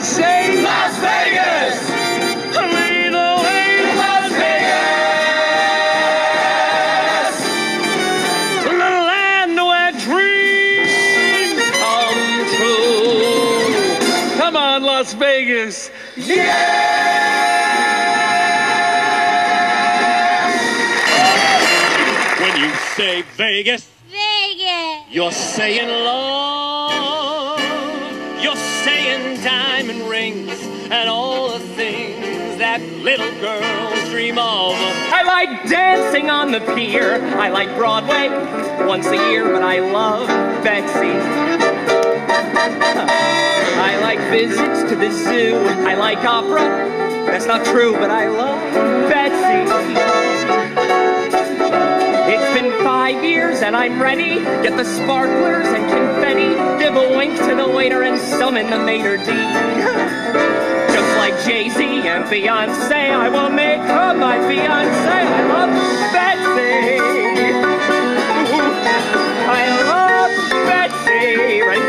say Las Vegas! lead the way. Las Vegas! The land where dreams come true. Come on, Las Vegas. When you say Vegas, Vegas. you're saying love. You're saying diamond rings and all the things that little girls dream of. I like dancing on the pier. I like Broadway once a year, but I love Betsy. I like visits to the zoo. I like opera. That's not true, but I love Betsy. It's been 5 years and I'm ready. Get the sparklers and confetti. Give a wink to the waiter and summon the maitre d'. Just like Jay-Z and Beyonce, I will make her my fiancé. I love Betsy. I love Betsy. Ready?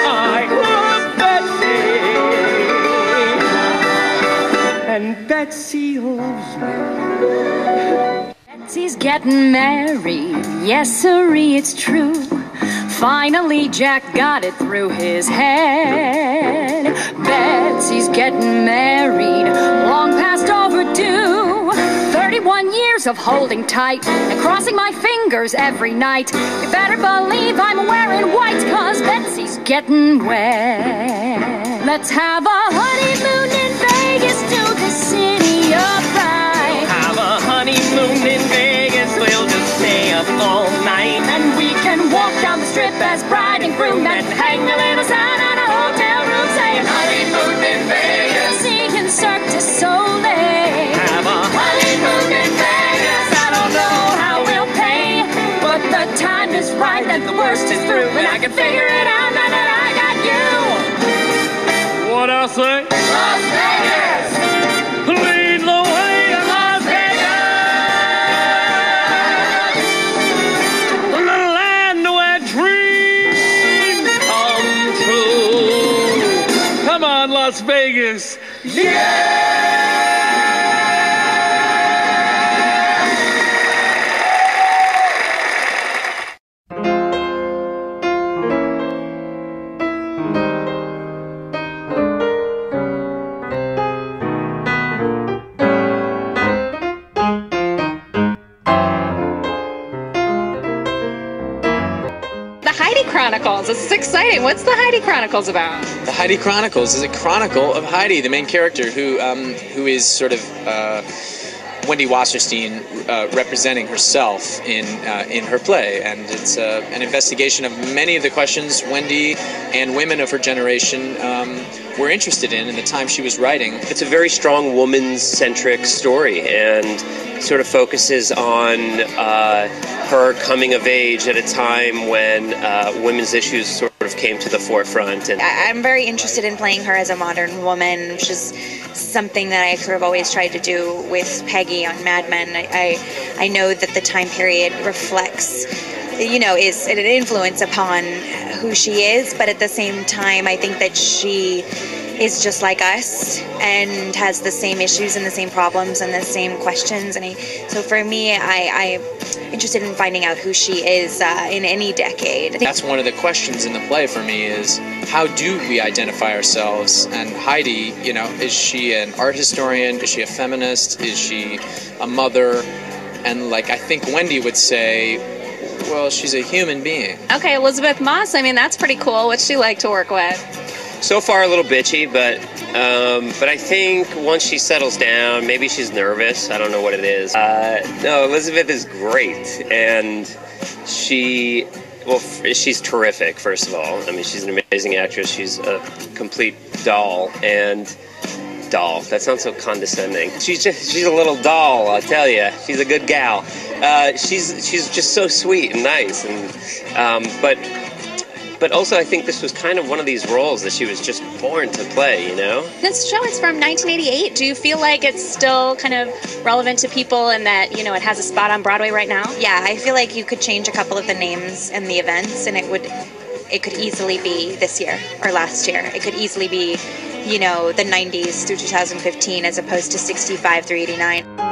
I love Betsy. And Betsy loves me. Betsy's getting married, yes sirree, it's true. Finally Jack got it through his head. Betsy's getting married, long past overdue. 31 years of holding tight and crossing my fingers every night. You better believe I'm wearing white, 'cause Betsy's getting wet. Let's have a honeymoon in Vegas to the city of pride. Have a honeymoon in Vegas, we'll just stay up all night. And we can walk down the strip as bride and groom and hang a little sign on a hotel room saying Honeymoon in Vegas! seeing Cirque du Soleil. Have a Honeymoon in Vegas, I don't know how we'll pay, but the time is right and the worst is through, and I can figure it out now that I got you. what I say? Las Vegas! Lead the way in Las Vegas, the land where dreams come true. Come on, Las Vegas. The Heidi Chronicles. This is exciting. What's the Heidi Chronicles about? The Heidi Chronicles is a chronicle of Heidi, the main character, who is sort of Wendy Wasserstein representing herself in her play, and it's an investigation of many of the questions Wendy and women of her generation were interested in the time she was writing. It's a very strong woman-centric story, and sort of focuses on her coming of age at a time when women's issues sort of came to the forefront. And I'm very interested in playing her as a modern woman, which is something that I sort of always tried to do with Peggy on Mad Men. I know that the time period reflects, is an influence upon who she is, but at the same time, I think that she is just like us and has the same issues and the same problems and the same questions. And so for me, I'm interested in finding out who she is in any decade. That's one of the questions in the play for me is, how do we identify ourselves? And Heidi, is she an art historian? Is she a feminist? Is she a mother? And I think Wendy would say, well, she's a human being. Okay, Elizabeth Moss. I mean, that's pretty cool. What's she like to work with? so far a little bitchy, but I think once she settles down, maybe she's nervous. I don't know what it is. No, Elizabeth is great, and she's terrific, first of all. I mean, she's an amazing actress. She's a complete doll, that sounds so condescending. She's a little doll, I'll tell you. She's a good gal. She's just so sweet and nice, and but also I think this was kind of one of these roles that she was just born to play, you know? This show is from 1988. Do you feel like it's still kind of relevant to people and that, you know, it has a spot on Broadway right now? Yeah, I feel like you could change a couple of the names and the events and it would it could easily be this year or last year. It could easily be, you know, the 90s through 2015 as opposed to 65 through 89.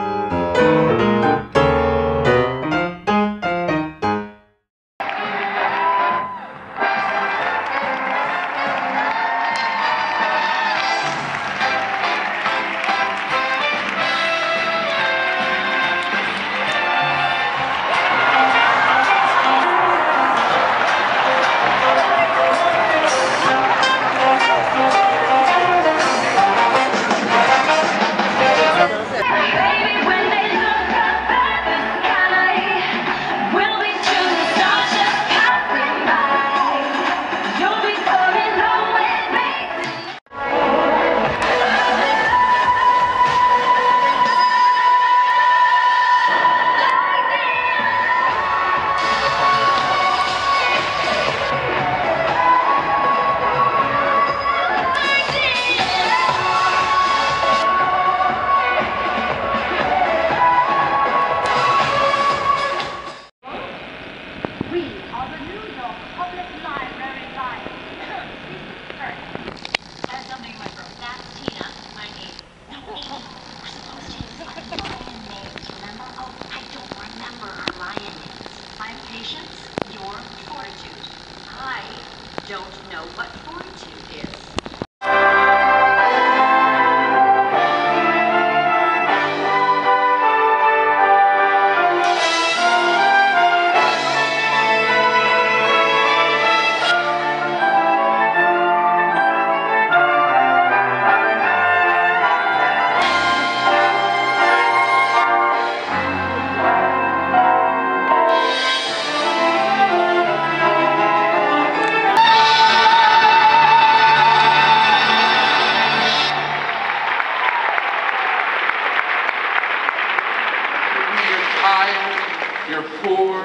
You're poor,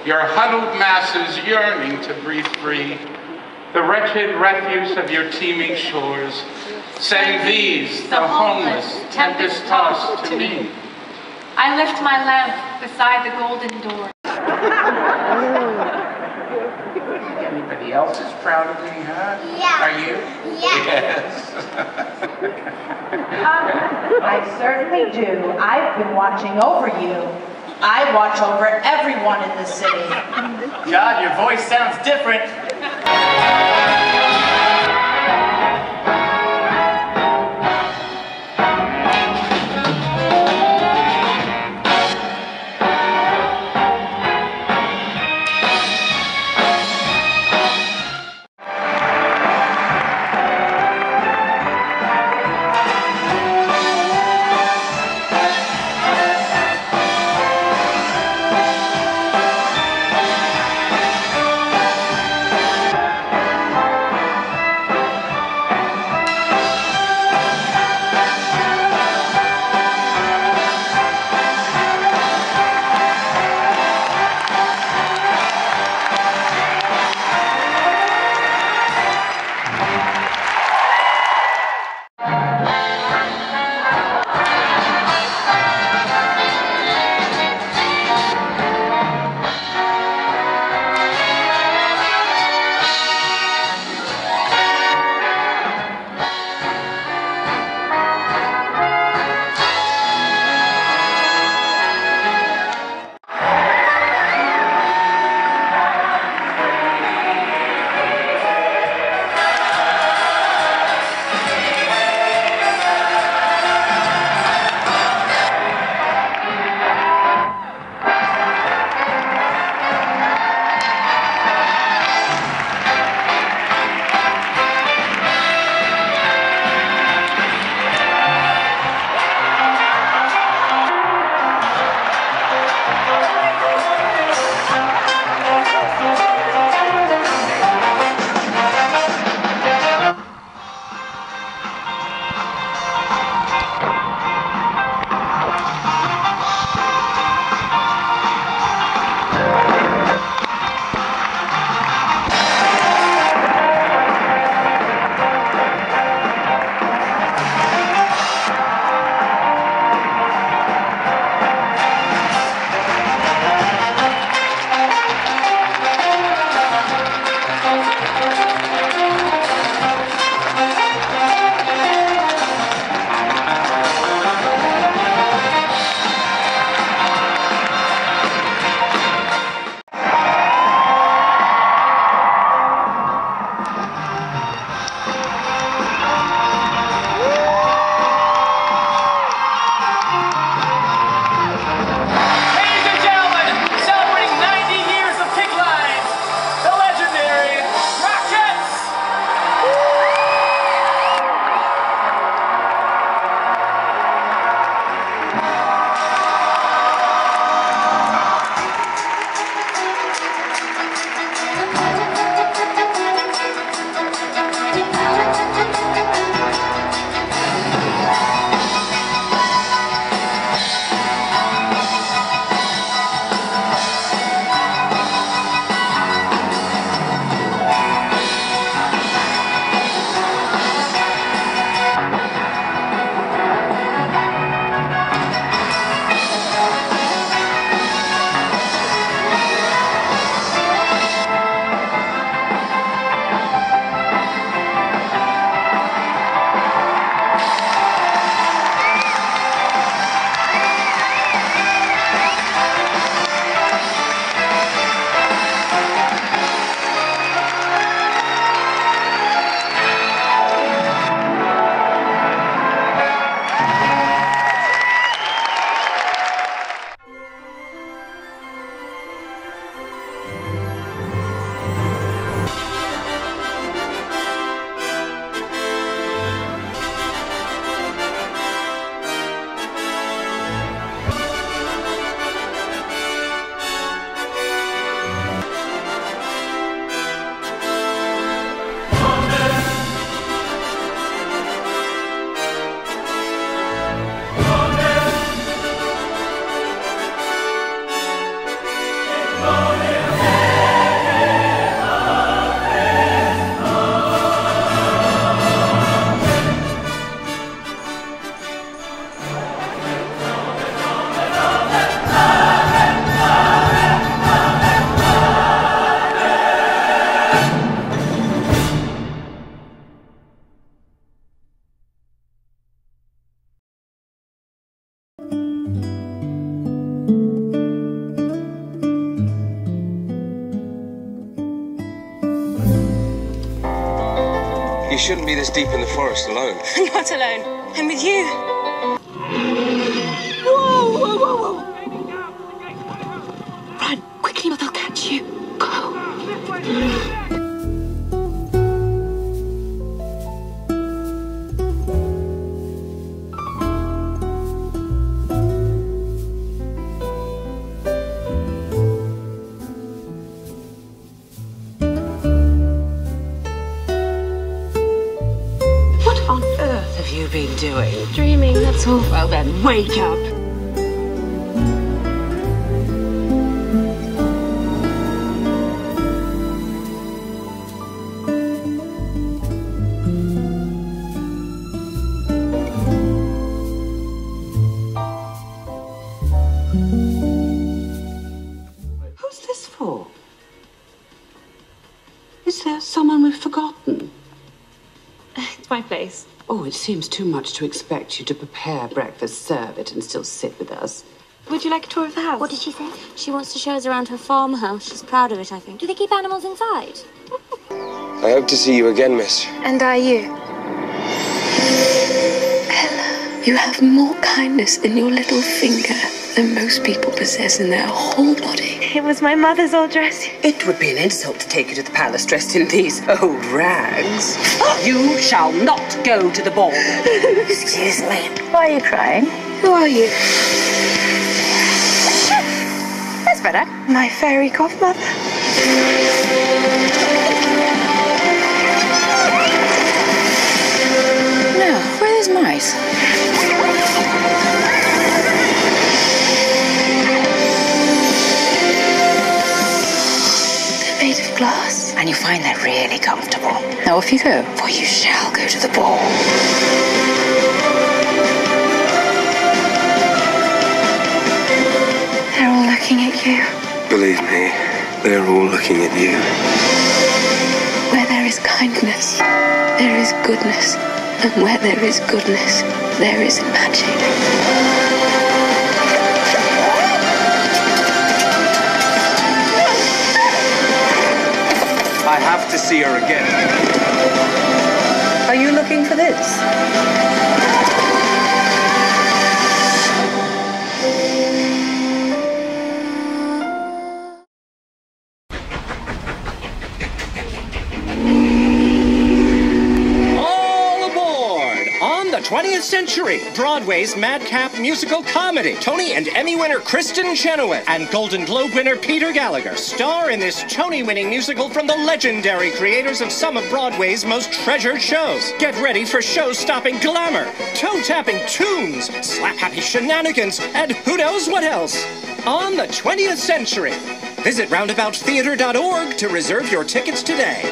your huddled masses yearning to breathe free. The wretched refuse of your teeming shores, send these, the homeless, tempest-tossed, to me. I lift my lamp beside the golden door. Anybody else is proud of me, huh? Yeah. Are you? Yeah. Yes. I certainly do. I've been watching over you. I watch over everyone in the city. God, your voice sounds different. You shouldn't be this deep in the forest alone. I'm not alone. I'm with you. Whoa, whoa, whoa, whoa! Run, quickly or they'll catch you. Go. What on earth have you been doing? Dreaming, that's all. Well then, wake up. Who's this for? Is there someone we've forgotten? It's my place. Oh, it seems too much to expect you to prepare breakfast, serve it, and still sit with us. Would you like a tour of the house? What did she say? She wants to show us around her farmhouse. She's proud of it, I think. Do they keep animals inside? I hope to see you again, miss. And are you? Ella, you have more kindness in your little finger than most people possess in their whole body. It was my mother's old dress. It would be an insult to take you to the palace dressed in these old rags. You shall not go to the ball. Excuse me. Why are you crying? Who are you? That's better. My fairy godmother. Now, where are those mice? Made of glass. And you find that really comfortable. Now off you go, for you shall go to the ball. They're all looking at you. Believe me, they're all looking at you. Where there is kindness, there is goodness. And where there is goodness, there is magic. I have to see her again. Are you looking for this? All aboard! On the 20th Century, Broadway's madcap musical comedy. Tony and Emmy winner Kristen Chenoweth and Golden Globe winner Peter Gallagher star in this Tony-winning musical from the legendary creators of some of Broadway's most treasured shows. Get ready for show-stopping glamour, toe-tapping tunes, slap-happy shenanigans, and who knows what else. On the 20th Century. Visit roundabouttheater.org to reserve your tickets today.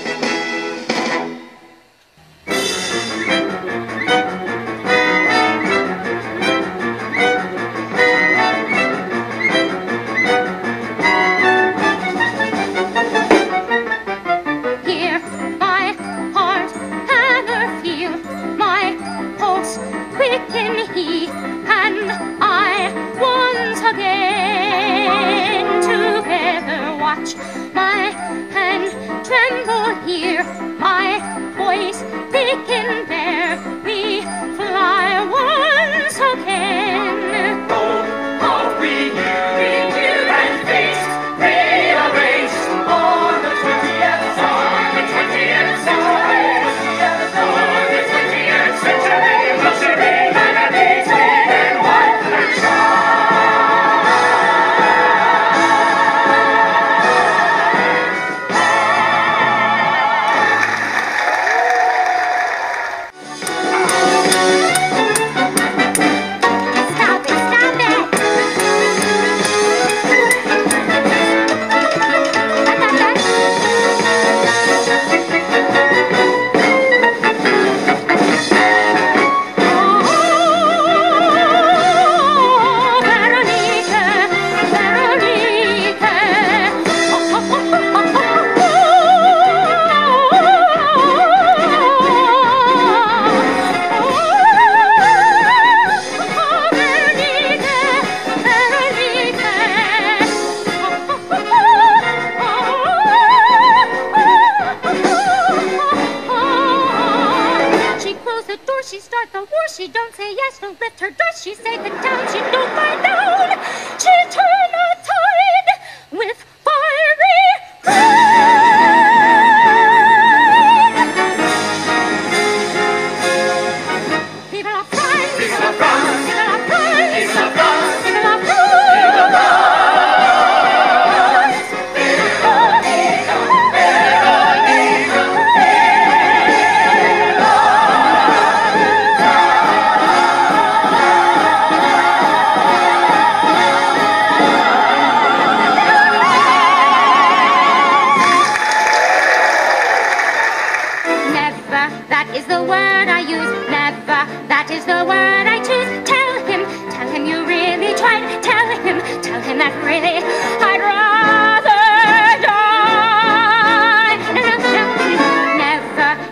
Hear my heart hammer, feel my pulse quicken he, and I once again together watch my hand tremble, hear my voice thicken there, we fly once again. All renewed and faced, rearranged on the 20th century. Luxury, vanity, twin and wife and that is the word I use. Never, that is the word I choose. Tell him you really tried. Tell him that really I'd rather die.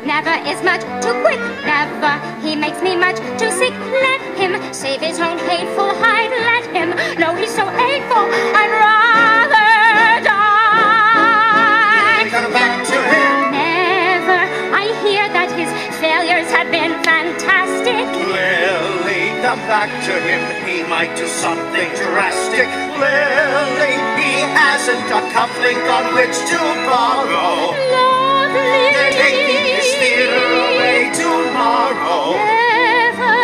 Never is much too quick. Never, he makes me much too sick. Let him save his own hateful hide. Let him know he's so hateful. I'd rather die. Come back to him. Never, I hear that his failures have been fantastic. Lily, come back to him. He might do something drastic. Lily, he hasn't a cufflink on which to borrow. Lovely. They're taking his theater away tomorrow. Never,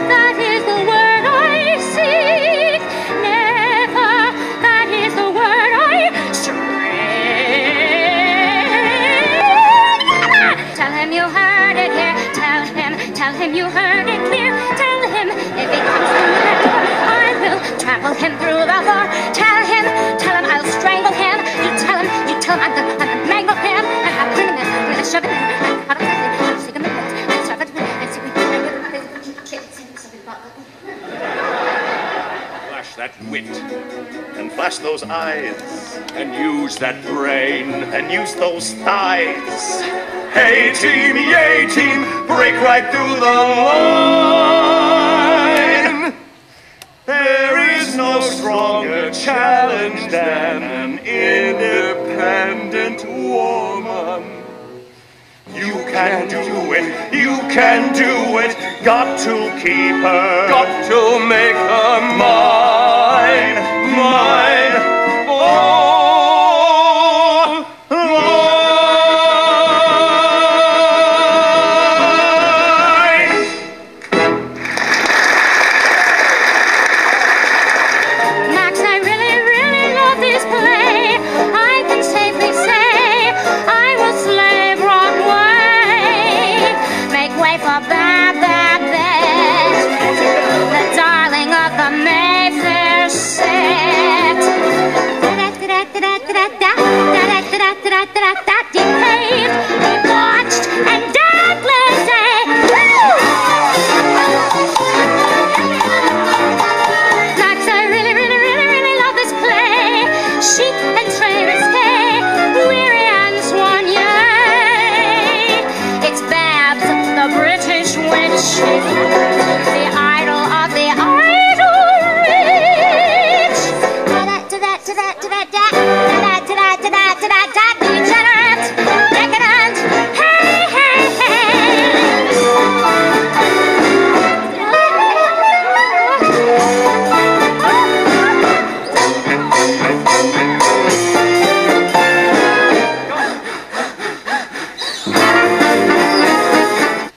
that is the word I seek. Never, that is the word I shriek. Tell him you heard it here. Tell him you heard it clear. Tell him if he comes through that door, I will trample him through the floor. Tell him I'll strangle him. You tell him I'm gonna mangle him. And I'll bring him in, I'm gonna shove it in. And cut him and stick him in and shove it in. And see if we can something about that. Flash that wit, and flash those eyes, and use that brain, and use those thighs. Hey team, yay team, break right through the line. There is no stronger challenge than an independent woman. You can do it, you can do it. Got to keep her, got to make her mine, mine. Oh, Max, I really, really love this play. I can safely say I will slay Broadway. Make way for Babette, the darling of the Mayfair set. Depraved, debauched, and déplacé. Max, I really, really, really, really love this play. Chic and très risqué, weary and soigné. It's Babs, the British witch, the idol of the idol rich. Degenerate, decadent, hey, hey,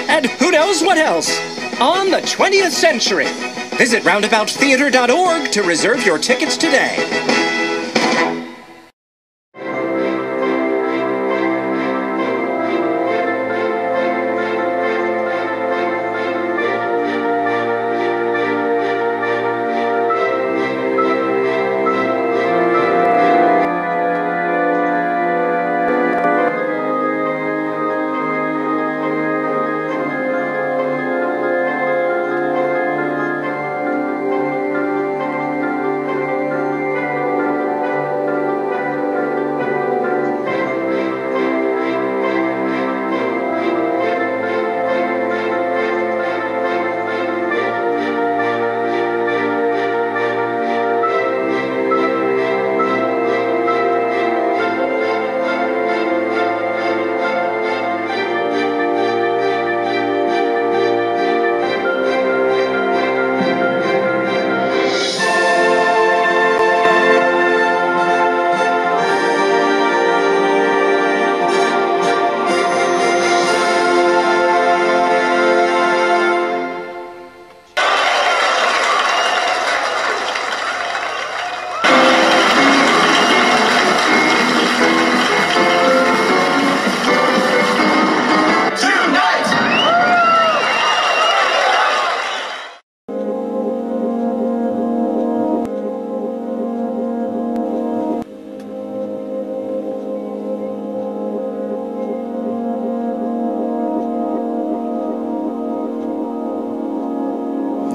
And who knows what else? On the 20th century. Visit roundabouttheater.org to reserve your tickets today.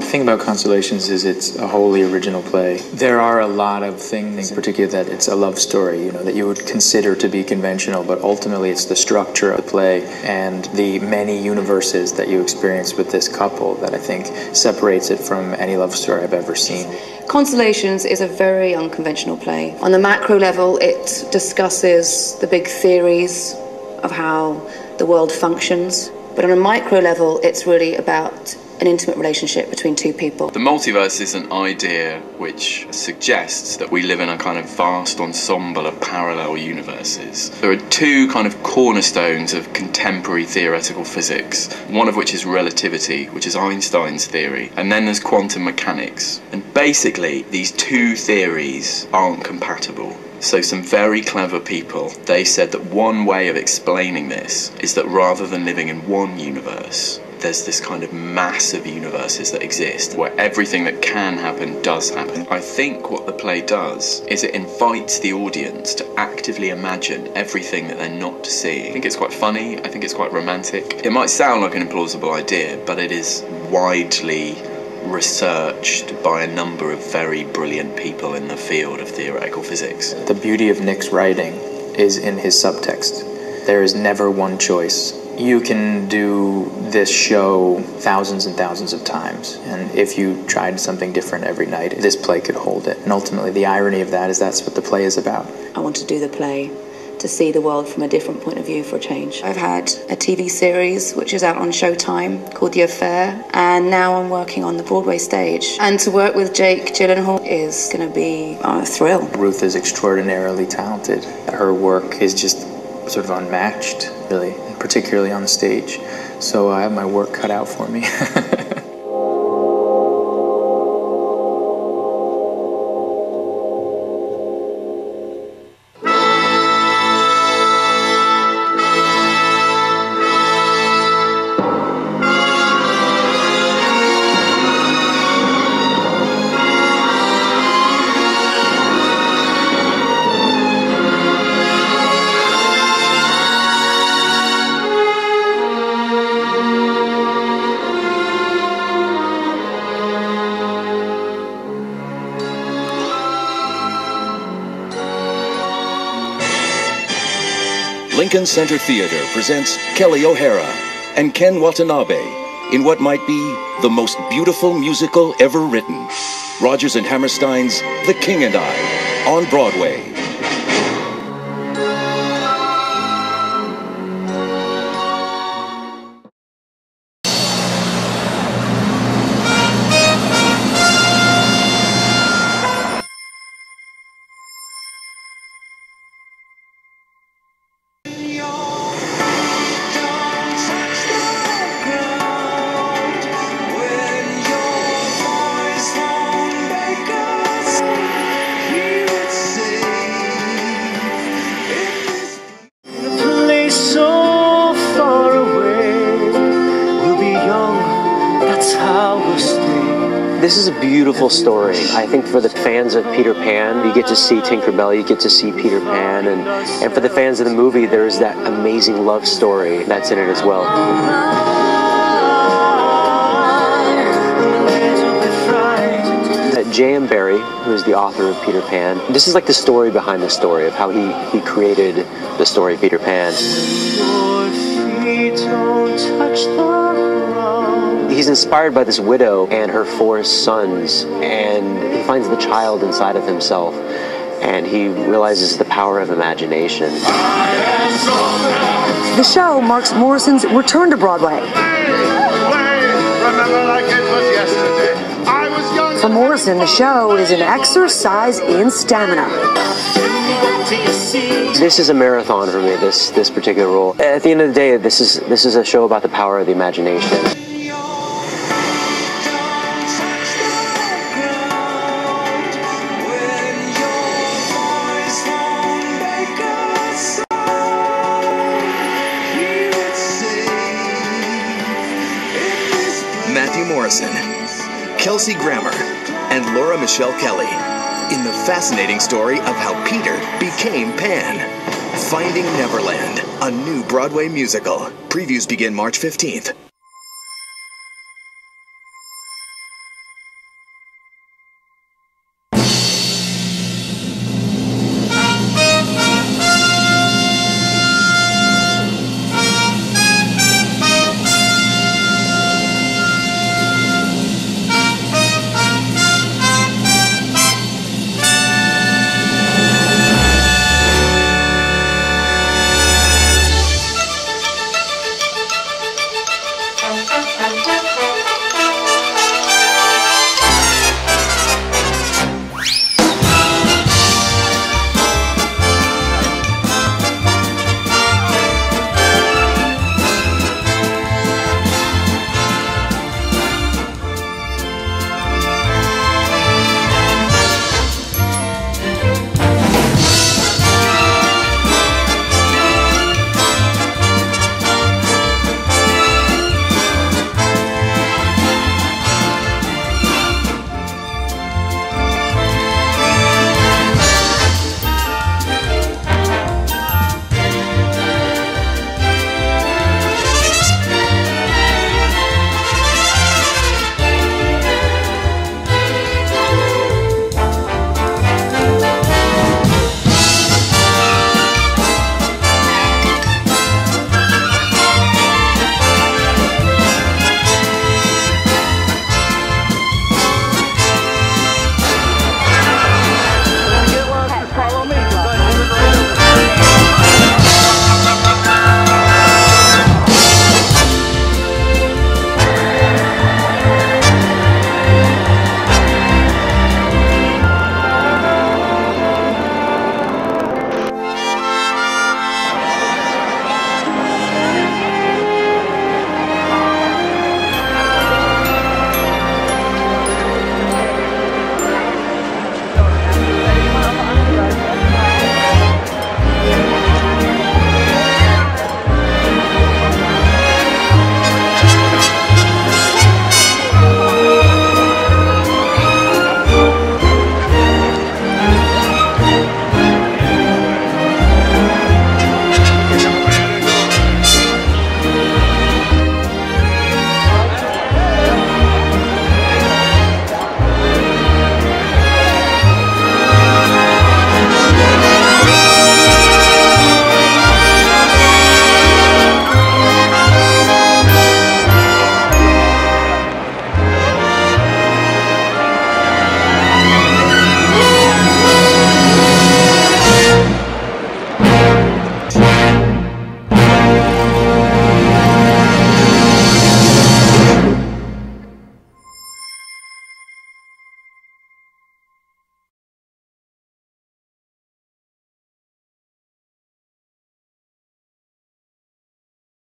thing about Constellations is it's a wholly original play. There are a lot of things, in particular that it's a love story, you know, that you would consider to be conventional, but ultimately it's the structure of the play and the many universes that you experience with this couple that I think separates it from any love story I've ever seen. Constellations is a very unconventional play. On the macro level, it discusses the big theories of how the world functions, but on a micro level, it's really about an intimate relationship between two people. The multiverse is an idea which suggests that we live in a kind of vast ensemble of parallel universes. There are two kind of cornerstones of contemporary theoretical physics, one of which is relativity, which is Einstein's theory, and then there's quantum mechanics. And basically, these two theories aren't compatible. So some very clever people, they said that one way of explaining this is that rather than living in one universe, there's this kind of mass of universes that exist where everything that can happen does happen. I think what the play does is it invites the audience to actively imagine everything that they're not seeing. I think it's quite funny, I think it's quite romantic. It might sound like an implausible idea, but it is widely researched by a number of very brilliant people in the field of theoretical physics. The beauty of Nyc's writing is in his subtext. There is never one choice. You can do this show thousands and thousands of times, and if you tried something different every night, this play could hold it. And ultimately, the irony of that is that's what the play is about. I want to do the play to see the world from a different point of view for a change. I've had a TV series which is out on Showtime called The Affair, and now I'm working on the Broadway stage. And to work with Jake Gyllenhaal is going to be a thrill. Ruth is extraordinarily talented. Her work is just sort of unmatched, really, particularly on the stage. So I have my work cut out for me. Lincoln Center Theater presents Kelly O'Hara and Ken Watanabe in what might be the most beautiful musical ever written. Rodgers and Hammerstein's The King and I on Broadway. This is a beautiful story. I think for the fans of Peter Pan, you get to see Tinkerbell, you get to see Peter Pan, and for the fans of the movie, there's that amazing love story that's in it as well. J.M. Barrie, who is the author of Peter Pan, this is like the story behind the story of how he created the story of Peter Pan. He's inspired by this widow and her 4 sons, and he finds the child inside of himself, and he realizes the power of imagination. The show marks Morrison's return to Broadway. For Morrison, the show is an exercise in stamina. This is a marathon for me, this particular role. At the end of the day, this is a show about the power of the imagination. Matthew Morrison, Kelsey Grammer, and Laura Michelle Kelly in the fascinating story of how Peter became Pan. Finding Neverland, a new Broadway musical. Previews begin March 15th.